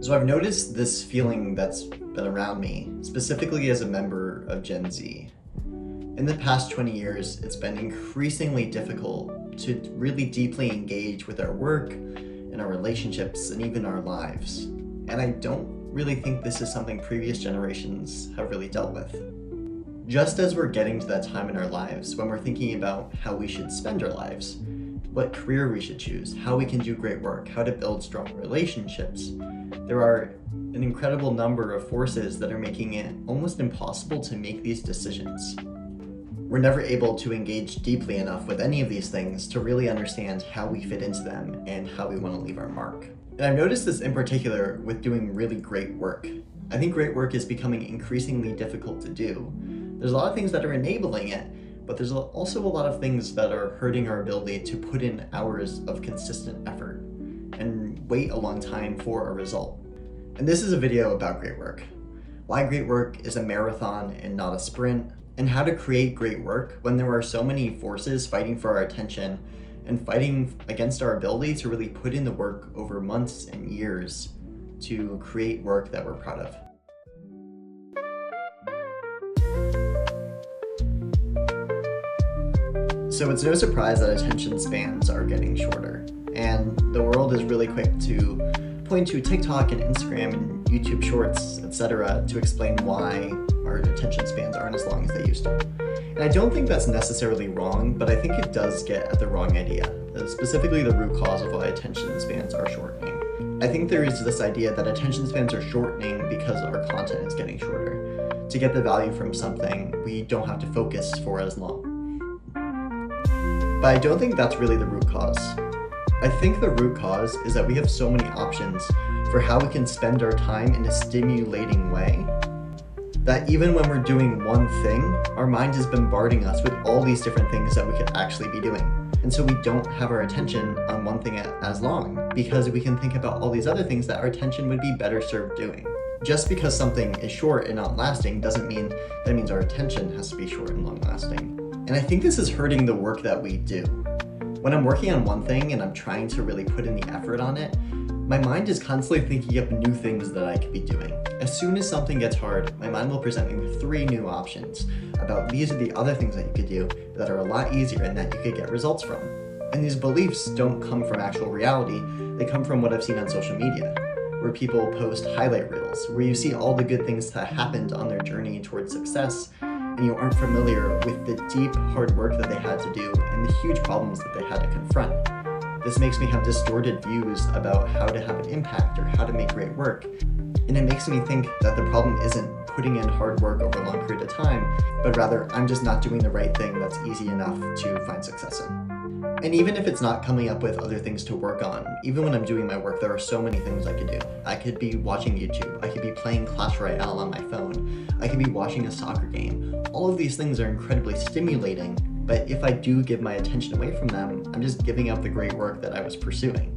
So I've noticed this feeling that's been around me, specifically as a member of Gen Z. In the past 20 years, it's been increasingly difficult to really deeply engage with our work and our relationships and even our lives. And I don't really think this is something previous generations have really dealt with. Just as we're getting to that time in our lives when we're thinking about how we should spend our lives, what career we should choose, how we can do great work, how to build strong relationships, there are an incredible number of forces that are making it almost impossible to make these decisions. We're never able to engage deeply enough with any of these things to really understand how we fit into them and how we want to leave our mark. And I've noticed this in particular with doing really great work. I think great work is becoming increasingly difficult to do. There's a lot of things that are enabling it, but there's also a lot of things that are hurting our ability to put in hours of consistent effort and wait a long time for a result. And this is a video about great work. Why great work is a marathon and not a sprint, and how to create great work when there are so many forces fighting for our attention and fighting against our ability to really put in the work over months and years to create work that we're proud of. So it's no surprise that attention spans are getting shorter, and the world is really quick to point to TikTok and Instagram and YouTube Shorts, etc., to explain why our attention spans aren't as long as they used to. And I don't think that's necessarily wrong, but I think it does get at the wrong idea, specifically the root cause of why attention spans are shortening. I think there is this idea that attention spans are shortening because our content is getting shorter. To get the value from something, we don't have to focus for as long. But I don't think that's really the root cause. I think the root cause is that we have so many options for how we can spend our time in a stimulating way that even when we're doing one thing, our mind is bombarding us with all these different things that we could actually be doing. And so we don't have our attention on one thing as long because we can think about all these other things that our attention would be better served doing. Just because something is short and not lasting doesn't mean that means our attention has to be short and long lasting. And I think this is hurting the work that we do. When I'm working on one thing and I'm trying to really put in the effort on it, my mind is constantly thinking of new things that I could be doing. As soon as something gets hard, my mind will present me with 3 new options about these are the other things that you could do that are a lot easier and that you could get results from. And these beliefs don't come from actual reality, they come from what I've seen on social media, where people post highlight reels, where you see all the good things that happened on their journey towards success, and you aren't familiar with the deep, hard work that they had to do and the huge problems that they had to confront. This makes me have distorted views about how to have an impact or how to make great work. And it makes me think that the problem isn't putting in hard work over a long period of time, but rather I'm just not doing the right thing that's easy enough to find success in. And even if it's not coming up with other things to work on, even when I'm doing my work, there are so many things I could do. I could be watching YouTube, I could be playing Clash Royale on my phone, I could be watching a soccer game. All of these things are incredibly stimulating, but if I do give my attention away from them, I'm just giving up the great work that I was pursuing.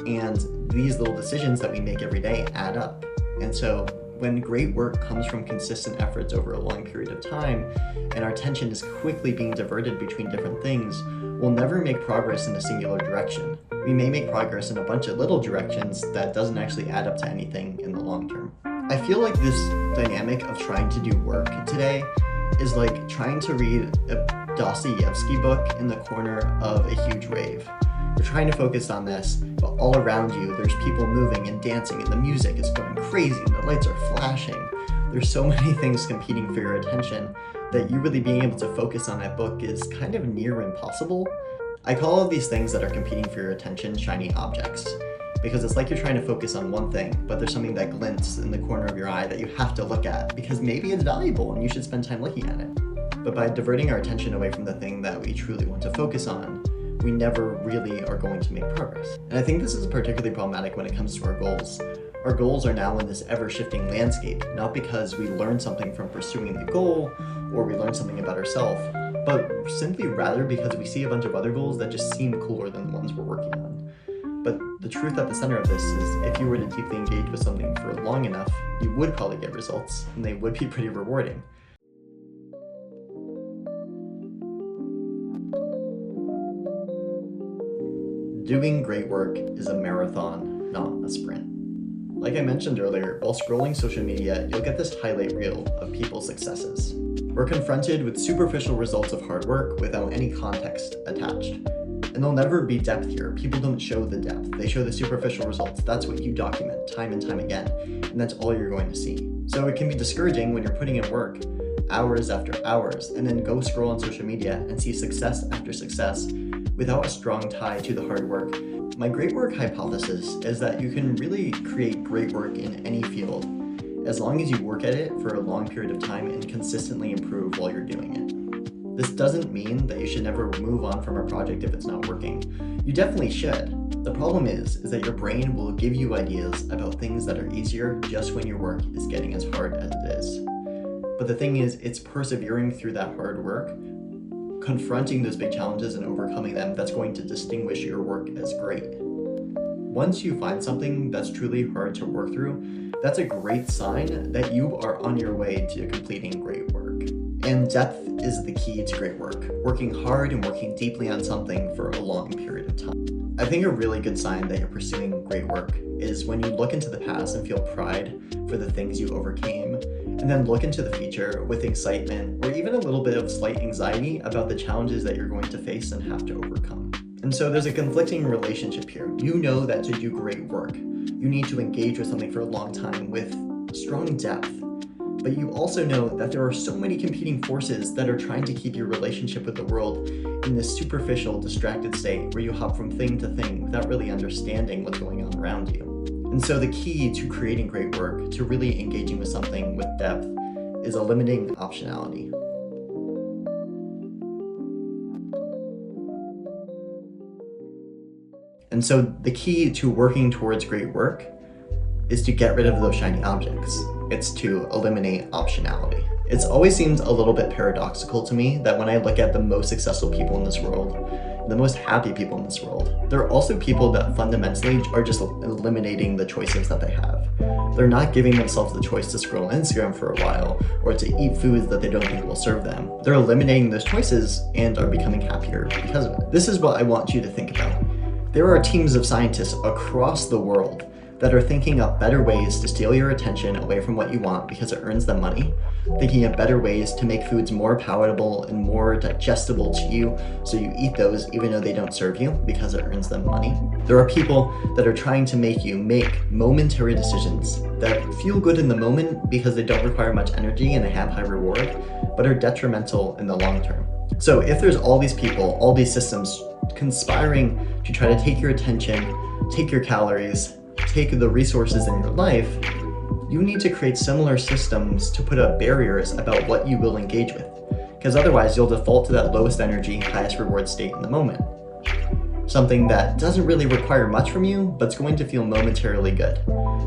And these little decisions that we make every day add up. And so when great work comes from consistent efforts over a long period of time, and our attention is quickly being diverted between different things, we'll never make progress in a singular direction. We may make progress in a bunch of little directions that doesn't actually add up to anything in the long term. I feel like this dynamic of trying to do work today is like trying to read a Dostoevsky book in the corner of a huge rave. You're trying to focus on this, but all around you there's people moving and dancing and the music is going crazy and the lights are flashing. There's so many things competing for your attention that you really being able to focus on that book is kind of near impossible. I call all of these things that are competing for your attention shiny objects, because it's like you're trying to focus on one thing, but there's something that glints in the corner of your eye that you have to look at because maybe it's valuable and you should spend time looking at it. But by diverting our attention away from the thing that we truly want to focus on, we never really are going to make progress. And I think this is particularly problematic when it comes to our goals. Our goals are now in this ever-shifting landscape, not because we learned something from pursuing the goal or we learned something about ourselves, but simply rather because we see a bunch of other goals that just seem cooler than the ones we're working on. But the truth at the center of this is if you were to deeply engage with something for long enough, you would probably get results, and they would be pretty rewarding. Doing great work is a marathon, not a sprint. Like I mentioned earlier, while scrolling social media, you'll get this highlight reel of people's successes. We're confronted with superficial results of hard work without any context attached. And there'll never be depth here. People don't show the depth. They show the superficial results. That's what you document time and time again, and that's all you're going to see. So it can be discouraging when you're putting in work hours after hours and then go scroll on social media and see success after success without a strong tie to the hard work. My great work hypothesis is that you can really create great work in any field as long as you work at it for a long period of time and consistently improve while you're doing it. This doesn't mean that you should never move on from a project if it's not working. You definitely should. The problem is that your brain will give you ideas about things that are easier just when your work is getting as hard as it is. But the thing is, it's persevering through that hard work, confronting those big challenges and overcoming them, that's going to distinguish your work as great. Once you find something that's truly hard to work through, that's a great sign that you are on your way to completing great work. And depth is the key to great work, working hard and working deeply on something for a long period of time. I think a really good sign that you're pursuing great work is when you look into the past and feel pride for the things you overcame, and then look into the future with excitement or even a little bit of slight anxiety about the challenges that you're going to face and have to overcome. And so there's a conflicting relationship here. You know that to do great work, you need to engage with something for a long time with strong depth. But you also know that there are so many competing forces that are trying to keep your relationship with the world in this superficial, distracted state where you hop from thing to thing without really understanding what's going on around you. And so the key to creating great work, to really engaging with something with depth, is eliminating optionality. And so the key to working towards great work is to get rid of those shiny objects. It's to eliminate optionality. It's always seemed a little bit paradoxical to me that when I look at the most successful people in this world, the most happy people in this world, there are also people that fundamentally are just eliminating the choices that they have. They're not giving themselves the choice to scroll on Instagram for a while or to eat foods that they don't think will serve them. They're eliminating those choices and are becoming happier because of it. This is what I want you to think about. There are teams of scientists across the world that are thinking up better ways to steal your attention away from what you want because it earns them money, thinking of better ways to make foods more palatable and more digestible to you so you eat those even though they don't serve you because it earns them money. There are people that are trying to make you make momentary decisions that feel good in the moment because they don't require much energy and they have high reward, but are detrimental in the long term. So if there's all these people, all these systems conspiring to try to take your attention, take your calories, take the resources in your life, you need to create similar systems to put up barriers about what you will engage with, because otherwise you'll default to that lowest energy, highest reward state in the moment. Something that doesn't really require much from you, but it's going to feel momentarily good.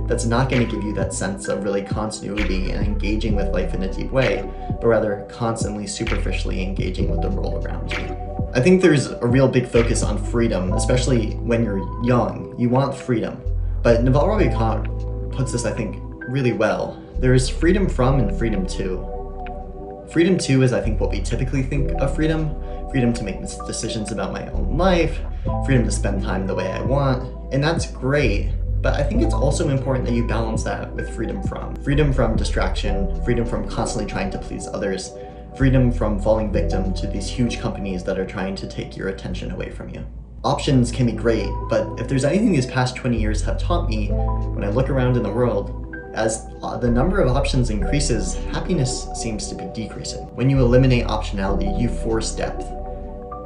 That's not going to give you that sense of really continuity and engaging with life in a deep way, but rather constantly superficially engaging with the world around you. I think there's a real big focus on freedom, especially when you're young. You want freedom. But Naval Ravikant puts this, I think, really well. There's freedom from and freedom to. Freedom to is, I think, what we typically think of freedom. Freedom to make decisions about my own life, freedom to spend time the way I want, and that's great. But I think it's also important that you balance that with freedom from. Freedom from distraction, freedom from constantly trying to please others, freedom from falling victim to these huge companies that are trying to take your attention away from you. Options can be great, but if there's anything these past 20 years have taught me, when I look around in the world, as the number of options increases, happiness seems to be decreasing. When you eliminate optionality, you force depth.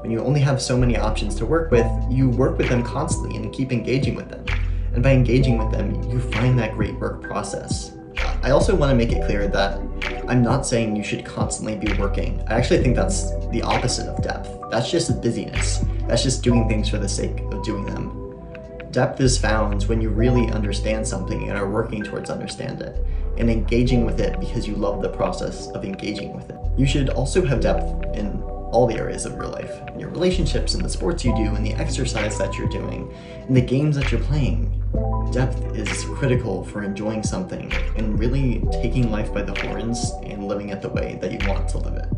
When you only have so many options to work with, you work with them constantly and keep engaging with them. And by engaging with them, you find that great work process. I also want to make it clear that I'm not saying you should constantly be working. I actually think that's the opposite of depth. That's just busyness. That's just doing things for the sake of doing them. Depth is found when you really understand something and are working towards understand it, and engaging with it because you love the process of engaging with it. You should also have depth in all the areas of your life, in your relationships, in the sports you do, in the exercise that you're doing, in the games that you're playing. Depth is critical for enjoying something and really taking life by the horns and living it the way that you want to live it.